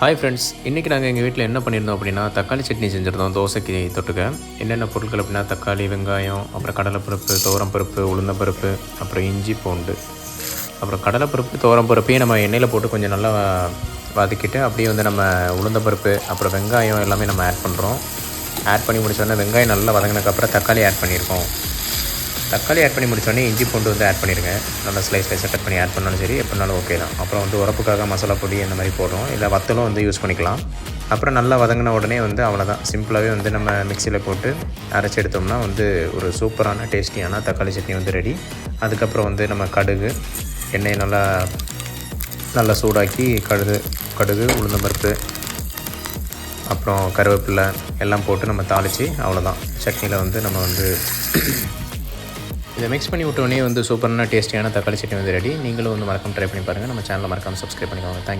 Hi friends, இன்றைக்கி நாங்கள் எங்கள் வீட்டில் என்ன பண்ணியிருந்தோம் அப்படின்னா தக்காளி சட்னி செஞ்சுருந்தோம் தோசைக்கு தொட்டுக்க. என்னென்ன பொருட்கள் அப்படின்னா தக்காளி, வெங்காயம், அப்புறம் கடலைப்பருப்பு, துவரம்பருப்பு, உளுந்தம்பருப்பு, அப்புறம் இஞ்சி, பூண்டு. அப்புறம் கடலைப்பருப்பு, துவரம்பருப்பையும் நம்ம எண்ணெயில் போட்டு கொஞ்சம் நல்லா வதக்கிட்டு அப்படியே வந்து நம்ம உளுந்தம்பருப்பு, அப்புறம் வெங்காயம் எல்லாமே நம்ம ஆட் பண்ணுறோம். ஆட் பண்ணி முடிச்சோடனே வெங்காயம் நல்லா வதங்கினதுக்கப்புறம் தக்காளி ஆட் பண்ணியிருக்கோம். தக்காளி ஆட் பண்ணி முடிச்சோடனே இஞ்சி பூண்டு வந்து ஆட் பண்ணிடுங்க. நல்லா ஸ்லைஸாக கட் பண்ணி ஆட் பண்ணாலும் சரி, எப்படினாலும் ஓகே தான். அப்புறம் வந்து உரப்புக்காக மசாலா பொடி அந்த மாதிரி போடுறோம், இல்லை வத்தலும் வந்து யூஸ் பண்ணிக்கலாம். அப்புறம் நல்லா வதங்கின உடனே வந்து அவ்வளோதான், சிம்பிளாகவே வந்து நம்ம மிக்சியில் போட்டு அரைச்சி எடுத்தோம்னா வந்து ஒரு சூப்பரான டேஸ்டியான தக்காளி சட்னி வந்து ரெடி. அதுக்கப்புறம் வந்து நம்ம கடுகு எண்ணெயை நல்லா சூடாக்கி கடுகு உளுந்தம்பருப்பு, அப்புறம் கருவேப்பிலை எல்லாம் போட்டு நம்ம தாளித்து அவ்வளோதான், சட்னியில் வந்து நம்ம வந்து இதை மிக்ஸ் பண்ணி விட்டோடனே வந்து சூப்பரான டேஸ்டியான தக்காளி சட்னி வந்து ரெடி. நீங்களும் வந்து மறக்காம ட்ரை பண்ணி பாருங்கள். நம்ம சேனலை மறக்காமல் சப்ஸ்கிரைப் பண்ணிக்கோங்க. தேங்க்யூ.